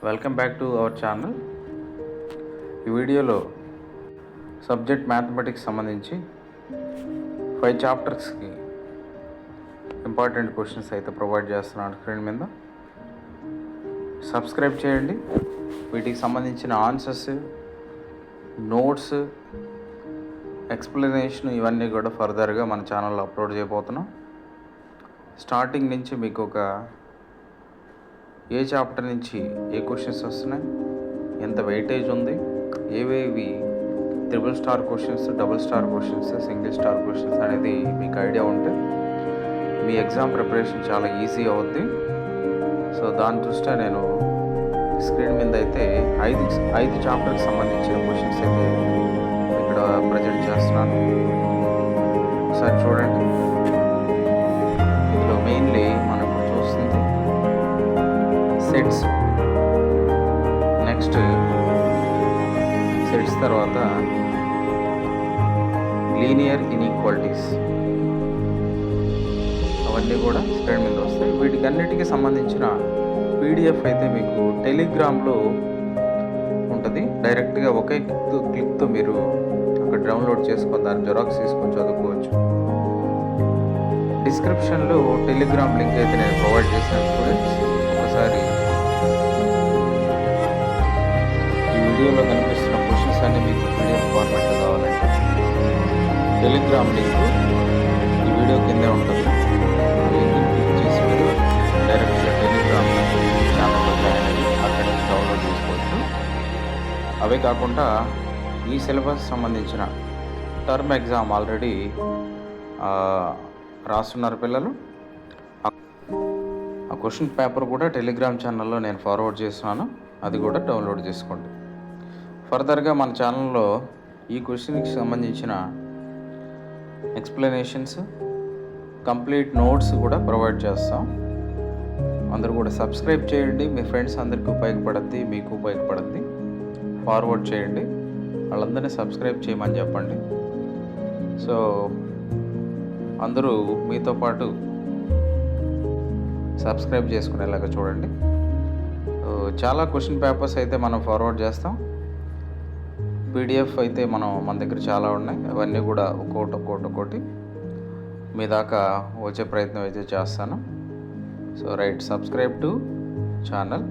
Welcome back to our channel. ఈ వీడియోలో subject mathematics సంబంధించి 5 చాప్టర్స్కి ఇంపార్టెంట్ క్వశ్చన్స్ అయితే ప్రొవైడ్ చేస్తున్నాను స్క్రీన్ మీద. సబ్స్క్రైబ్ చేయండి. వీటికి సంబంధించిన ఆన్సర్స్, నోట్స్, ఎక్స్ప్లెనేషన్ ఇవన్నీ కూడా ఫర్దర్గా మన ఛానల్లో అప్లోడ్ చేయబోతున్నాం. స్టార్టింగ్ నుంచి మీకు ఒక ఏ చాప్టర్ నుంచి ఏ క్వశ్చన్స్ వస్తున్నాయి, ఎంత వెయిటేజ్ ఉంది, ఏవేవి triple star questions, double star questions, single star questions అనేది మీకు ఐడియా ఉంటే మీ ఎగ్జామ్ ప్రిపరేషన్ చాలా ఈజీ అవుద్ది. సో దాని దృష్ట్యా నేను స్క్రీన్ మీద అయితే ఐదు చాప్టర్కి సంబంధించిన క్వశ్చన్స్ అయితే ఇక్కడ ప్రజెంట్ చేస్తున్నాను. ఒకసారి చూడండి. ఇందులో మెయిన్లీ మనం ఇప్పుడు చూస్తుంది సెట్స్, నెక్స్ట్ సెట్స్ తర్వాత లీనియర్ ఇన్ఈక్వాలిటీస్, అవన్నీ కూడా స్క్రీన్ మీద వస్తాయి. వీటికి అన్నిటికీ సంబంధించిన పీడిఎఫ్ అయితే మీకు టెలిగ్రామ్లో ఉంటుంది. డైరెక్ట్గా ఒకే క్లిక్తో మీరు అక్కడ డౌన్లోడ్ చేసుకొని దాన్ని జెరాక్స్ తీసుకొని చదువుకోవచ్చు. డిస్క్రిప్షన్లో టెలిగ్రామ్ లింక్ అయితే నేను ప్రొవైడ్ చేశాను స్టూడెంట్స్. ఒకసారి ఈ వీడియోలో కనిపిస్తున్న క్వశ్చన్స్ అన్నీ మీకు పీడిఎఫ్ ఫార్మాట్లో కావాలంటే టెలిగ్రామ్ లింక్ ఈ వీడియో కిందే ఉంటుంది. ఆ లింక్ని క్లిక్ చేసి మీరు డైరెక్ట్గా టెలిగ్రామ్ ఛానల్లో జాయిన్ అయ్యి అక్కడి నుంచి డౌన్లోడ్ చేసుకోవచ్చు. అవే కాకుండా ఈ సిలబస్ సంబంధించిన టర్మ్ ఎగ్జామ్ ఆల్రెడీ రాస్తున్నారు పిల్లలు. ఆ క్వశ్చన్ పేపర్ కూడా టెలిగ్రామ్ ఛానల్లో నేను ఫార్వర్డ్ చేస్తున్నాను, అది కూడా డౌన్లోడ్ చేసుకోండి. ఫర్దర్గా మన ఛానల్లో ఈ క్వశ్చన్కి సంబంధించిన ఎక్స్ప్లెనేషన్స్, కంప్లీట్ నోట్స్ కూడా ప్రొవైడ్ చేస్తాం. అందరూ కూడా సబ్స్క్రైబ్ చేయండి. మీ ఫ్రెండ్స్ అందరికీ ఉపయోగపడుద్ది, మీకు ఉపయోగపడుద్ది. ఫార్వర్డ్ చేయండి, వాళ్ళందరినీ సబ్స్క్రైబ్ చేయమని చెప్పండి. సో అందరూ మీతో పాటు సబ్స్క్రైబ్ చేసుకునేలాగా చూడండి. చాలా క్వశ్చన్ పేపర్స్ అయితే మనం ఫార్వర్డ్ చేస్తాం. పీడిఎఫ్ అయితే మన దగ్గర చాలా ఉన్నాయి. అవన్నీ కూడా ఒక్కొక్కటి మీ దాకా వచ్చే ప్రయత్నం అయితే చేస్తాను. So right, subscribe to channel.